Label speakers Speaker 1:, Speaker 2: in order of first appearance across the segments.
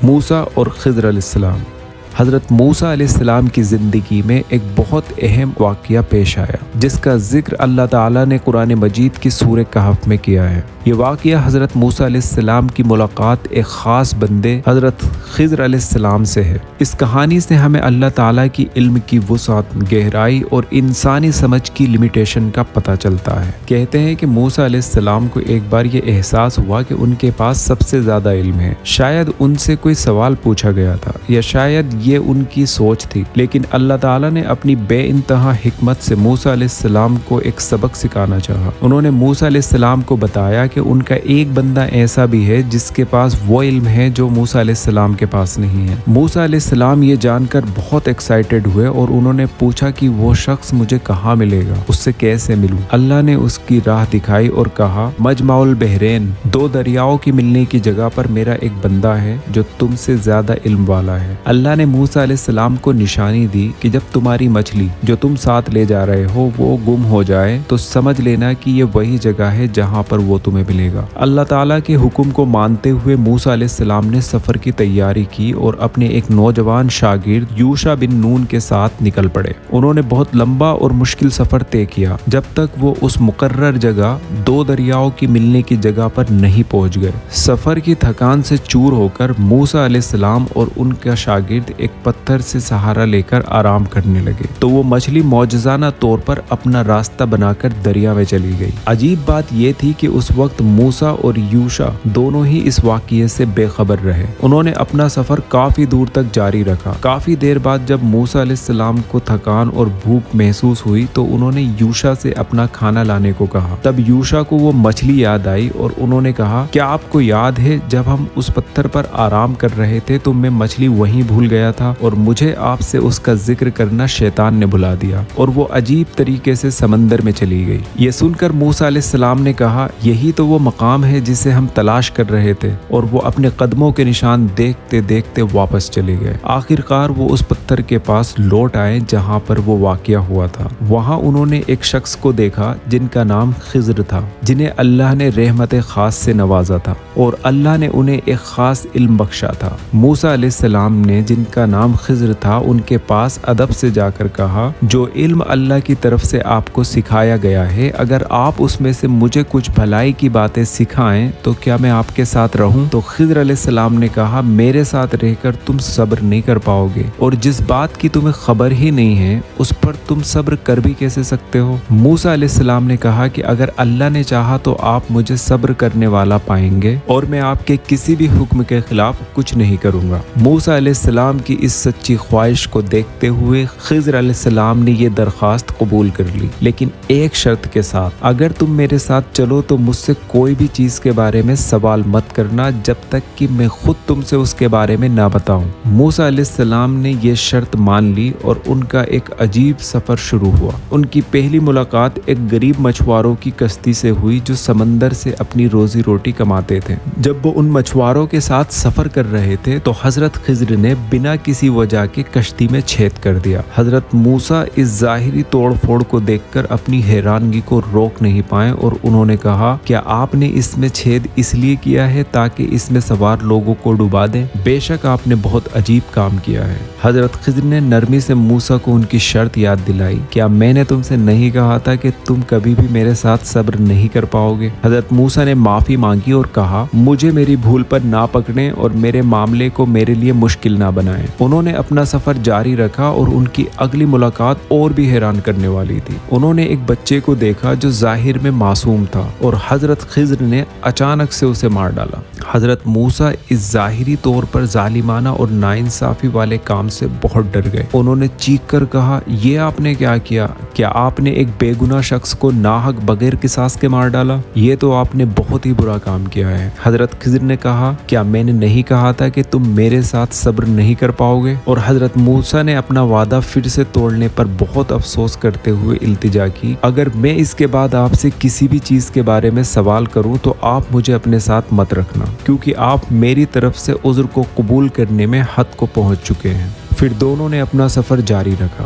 Speaker 1: موسیٰ اور خضر علیہ السلام۔ حضرت موسیٰ علیہ السلام کی زندگی میں ایک بہت اہم واقعہ پیش آیا جس کا ذکر اللہ تعالیٰ نے قرآن مجید کی سورہ کہف میں کیا ہے۔ یہ واقعہ حضرت موسیٰ علیہ السلام کی ملاقات ایک خاص بندے حضرت خضر علیہ السلام سے ہے۔ اس کہانی سے ہمیں اللہ تعالیٰ کی علم کی وسعت، گہرائی اور انسانی سمجھ کی لمیٹیشن کا پتہ چلتا ہے۔ کہتے ہیں کہ موسیٰ علیہ السلام کو ایک بار یہ احساس ہوا کہ ان کے پاس سب سے زیادہ علم ہے۔ شاید ان سے کوئی سوال پوچھا گیا تھا یا شاید یہ ان کی سوچ تھی، لیکن اللہ تعالیٰ نے اپنی بے انتہا حکمت سے موسیٰ علیہ السلام کو ایک سبق سکھانا چاہا۔ انہوں نے موسیٰ علیہ السلام کو بتایا کہ ان کا ایک بندہ ایسا بھی ہے جس کے پاس وہ علم ہے جو موسیٰ علیہ السلام کے پاس نہیں ہے۔ موسیٰ علیہ السلام یہ جان کر بہت ایکسائٹڈ ہوئے اور انہوں نے پوچھا کہ وہ شخص مجھے کہاں ملے گا، اس سے کیسے ملوں؟ اللہ نے اس کی راہ دکھائی اور کہا، مجمع البحرین، دو دریاؤں کی ملنے کی جگہ پر میرا ایک بندہ ہے جو تم سے زیادہ علم والا ہے۔ اللہ نے موسیٰ علیہ السلام کو نشانی دی کہ جب تمہاری مچھلی جو تم ساتھ لے جا رہے ہو وہ گم ہو جائے تو سمجھ لینا کہ یہ وہی جگہ ہے جہاں پر وہ تمہیں ملے گا۔ اللہ تعالیٰ کے حکم کو مانتے ہوئے موسیٰ علیہ السلام نے سفر کی تیاری کی اور اپنے ایک نوجوان شاگرد یوشع بن نون کے ساتھ نکل پڑے۔ انہوں نے بہت لمبا اور مشکل سفر طے کیا جب تک وہ اس مقرر جگہ دو دریاؤں کی ملنے کی جگہ پر نہیں پہنچ گئے۔ سفر کی تھکان سے چور ہو کر موسیٰ علیہ السلام اور ان کا شاگرد ایک پتھر سے سہارا لے کر آرام کرنے لگے تو وہ مچھلی معجزانہ طور پر اپنا راستہ بنا کر دریا میں چلی گئی۔ عجیب بات یہ تھی کہ اس وقت موسیٰ اور یوشع دونوں ہی اس واقعے سے بے خبر رہے۔ انہوں نے اپنا سفر کافی دور تک جاری رکھا۔ کافی دیر بعد جب موسیٰ علیہ السلام کو تھکان اور بھوک محسوس ہوئی تو انہوں نے یوشع سے اپنا کھانا لانے کو کہا۔ تب یوشع کو وہ مچھلی یاد آئی اور انہوں نے کہا، کیا آپ کو یاد ہے جب ہم اس پتھر پر آرام کر رہے تھے تو میں مچھلی وہیں بھول گیا تھا اور مجھے آپ سے اس کا ذکر کرنا شیطان نے بھلا دیا اور وہ عجیب طریقے سے سمندر میں چلی گئی۔ یہ سن کر موسیٰ علیہ السلام نے کہا، یہی تو وہ مقام ہے جسے ہم تلاش کر رہے تھے، اور وہ اپنے قدموں کے نشان دیکھتے دیکھتے واپس چلے گئے۔ آخر کار وہ اس پتھر کے پاس لوٹ آئے جہاں پر وہ واقعہ ہوا تھا۔ وہاں انہوں نے ایک شخص کو دیکھا جن کا نام خضر تھا، جنہیں اللہ نے رحمت خاص سے نوازا تھا اور اللہ نے انہیں ایک خاص علم بخشا تھا۔ موسیٰ علیہ السلام نے جن کا نام خضر تھا ان کے پاس ادب سے جا کر کہا، جو علم اللہ کی طرف سے آپ کو سکھایا گیا ہے، اگر آپ اس میں سے مجھے کچھ بھلائی کی باتیں سکھائیں تو کیا میں آپ کے ساتھ رہوں؟ تو خضر علیہ السلام نے کہا، میرے ساتھ رہ کر تم صبر نہیں کر پاؤ گے، اور جس بات کی تمہیں خبر ہی نہیں ہے اس پر تم صبر کر بھی کیسے سکتے ہو؟ موسیٰ علیہ السلام نے کہا کہ اگر اللہ نے چاہا تو آپ مجھے صبر کرنے والا پائیں گے اور میں آپ کے کسی بھی حکم کے خلاف کچھ نہیں کروں گا۔ موسیٰ علیہ السلام کی اس سچی خواہش کو دیکھتے ہوئے خضر علیہ السلام نے یہ درخواست قبول کر لی، لیکن ایک شرط کے ساتھ، اگر تم میرے ساتھ چلو تو مجھ سے کوئی بھی چیز کے بارے میں سوال مت کرنا جب تک کہ میں خود تم سے اس کے بارے میں نہ بتاؤں۔ موسیٰ علیہ السلام نے یہ شرط مان لی اور ان کا ایک عجیب سفر شروع ہوا۔ ان کی پہلی ملاقات ایک غریب مچھواروں کی کشتی سے ہوئی جو سمندر سے اپنی روزی روٹی کماتے تھے۔ جب وہ ان مچھواروں کے ساتھ سفر کر رہے تھے تو حضرت خضر نے بنا کسی وجہ کے کشتی میں چھید کر دیا۔ حضرت موسیٰ اس ظاہری توڑ پھوڑ کو دیکھ کر اپنی حیرانگی کو روک نہیں پائے اور انہوں نے کہا، کیا آپ نے اس میں چھید اس لیے کیا ہے تاکہ اس میں سوار لوگوں کو ڈبا دیں؟ بے شک آپ نے بہت عجیب کام کیا ہے۔ حضرت خضر نے نرمی سے موسیٰ کو ان کی شرط یاد دلائی، کیا میں نے تم سے نہیں کہا تھا کہ تم کبھی بھی میرے ساتھ صبر نہیں کر پاؤ گے؟ حضرت موسیٰ نے معافی مانگی اور کہا، مجھے میری بھول پر نہ پکڑیں اور میرے معاملے کو میرے لیے مشکل نہ بنائیں۔ انہوں نے اپنا سفر جاری رکھا اور ان کی اگلی ملاقات اور بھی حیران کرنے والی تھی۔ انہوں نے ایک بچے کو دیکھا جو ظاہر میں معصوم تھا اور حضرت خضر نے اچانک سے اسے مار ڈالا۔ حضرت موسیٰ اس ظاہری طور پر ظالمانہ اور ناانصافی والے کام سے بہت ڈر گئے۔ انہوں نے چیخ کر کہا، یہ آپ نے کیا کیا؟ کیا آپ نے ایک بے گناہ شخص کو ناحق بغیر قصاص کے مار ڈالا؟ یہ تو آپ نے بہت ہی برا کام کیا ہے۔ حضرت خضر نے کہا، کیا میں نے نہیں کہا تھا کہ تم میرے ساتھ صبر نہیں کر پاؤ گے؟ اور حضرت موسیٰ نے اپنا وعدہ پھر سے توڑنے پر بہت افسوس کرتے ہوئے التجا کی، اگر میں اس کے بعد آپ سے کسی بھی چیز کے بارے میں سوال کروں تو آپ مجھے اپنے ساتھ مت رکھنا، کیونکہ آپ میری طرف سے عذر کو قبول کرنے میں حد کو پہنچ چکے ہیں۔ پھر دونوں نے اپنا سفر جاری رکھا۔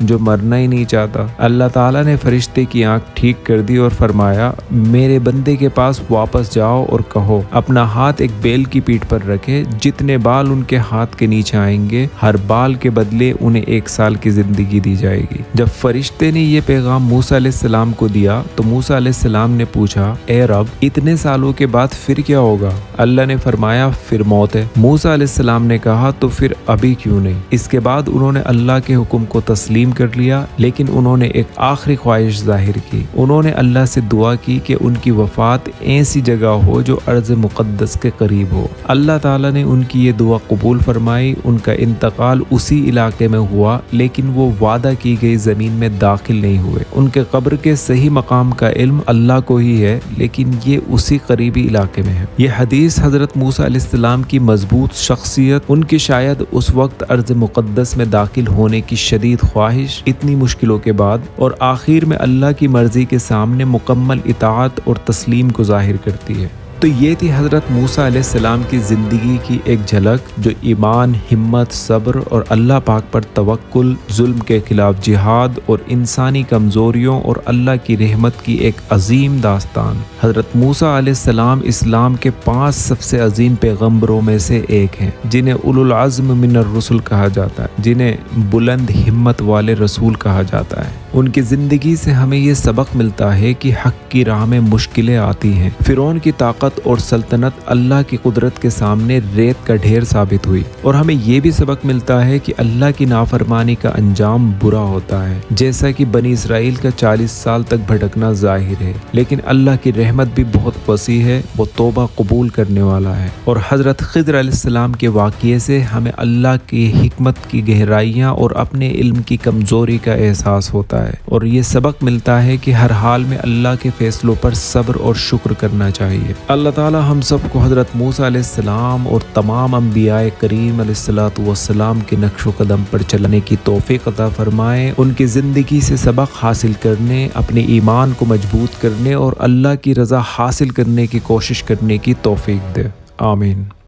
Speaker 1: جو مرنا ہی نہیں چاہتا۔ اللہ تعالیٰ نے فرشتے کی آنکھ ٹھیک کر دی اور فرمایا میرے بندے کے پاس واپس جاؤ اور کہو اپنا ہاتھ ایک بیل کی پیٹھ پر رکھے، جتنے بال ان کے ہاتھ کے نیچے آئیں گے ہر بال کے بدلے انہیں 1 سال کی زندگی دی جائے گی۔ جب فرشتے نے یہ پیغام موسیٰ علیہ السلام کو دیا تو موسیٰ علیہ السلام نے پوچھا اے رب اتنے سالوں کے بعد پھر کیا ہوگا؟ اللہ نے فرمایا پھر موت ہے۔ موسیٰ علیہ السلام نے کہا تو پھر ابھی کیوں نہیں؟ اس کے بعد انہوں نے اللہ کے حکم کو تسلیم کر لیا، لیکن انہوں نے ایک آخری خواہش ظاہر کی۔ انہوں نے اللہ سے دعا کی کہ ان کی وفات ایسی جگہ ہو جو ارض مقدس کے قریب ہو۔ اللہ تعالیٰ نے ان کی یہ دعا قبول فرمائی۔ ان کا انتقال اسی علاقے میں ہوا، لیکن وہ وعدہ کی گئی زمین میں داخل نہیں ہوئے۔ ان کے قبر کے صحیح مقام کا علم اللہ کو ہی ہے، لیکن یہ اسی قریبی علاقے میں ہے۔ یہ حدیث حضرت موسیٰ علیہ السلام کی مضبوط شخصیت، ان کی شاید اس وقت ارض مقدس میں داخل ہونے کی شدید خواہش، اتنی مشکلوں کے بعد، اور آخر میں اللہ کی مرضی کے سامنے مکمل اطاعت اور تسلیم کو ظاہر کرتی ہے۔ تو یہ تھی حضرت موسیٰ علیہ السلام کی زندگی کی ایک جھلک، جو ایمان، ہمت، صبر اور اللہ پاک پر توکل، ظلم کے خلاف جہاد اور انسانی کمزوریوں اور اللہ کی رحمت کی ایک عظیم داستان۔ حضرت موسیٰ علیہ السلام اسلام کے 5 سب سے عظیم پیغمبروں میں سے ایک ہیں، جنہیں اولو العزم من الرسل کہا جاتا ہے، جنہیں بلند ہمت والے رسول کہا جاتا ہے۔ ان کی زندگی سے ہمیں یہ سبق ملتا ہے کہ حق کی راہ میں مشکلیں آتی ہیں۔ فرعون کی طاقت اور سلطنت اللہ کی قدرت کے سامنے ریت کا ڈھیر ثابت ہوئی، اور ہمیں یہ بھی سبق ملتا ہے کہ اللہ کی نافرمانی کا انجام برا ہوتا ہے، جیسا کہ بنی اسرائیل کا 40 سال تک بھٹکنا ظاہر ہے، لیکن اللہ کی رحمت بھی بہت وسیع ہے، وہ توبہ قبول کرنے والا ہے۔ اور حضرت خضر علیہ السلام کے واقعے سے ہمیں اللہ کی حکمت کی گہرائیاں اور اپنے علم کی کمزوری کا احساس ہوتا ہے، اور یہ سبق ملتا ہے کہ ہر حال میں اللہ کے فیصلوں پر صبر اور شکر کرنا چاہیے۔ اللہ تعالی ہم سب کو حضرت موسیٰ علیہ السلام اور تمام انبیاء کریم علیہ الصلوۃ والسلام کے نقش و قدم پر چلنے کی توفیق عطا فرمائے، ان کی زندگی سے سبق حاصل کرنے، اپنے ایمان کو مضبوط کرنے اور اللہ کی رضا حاصل کرنے کی کوشش کرنے کی توفیق دے۔ آمین۔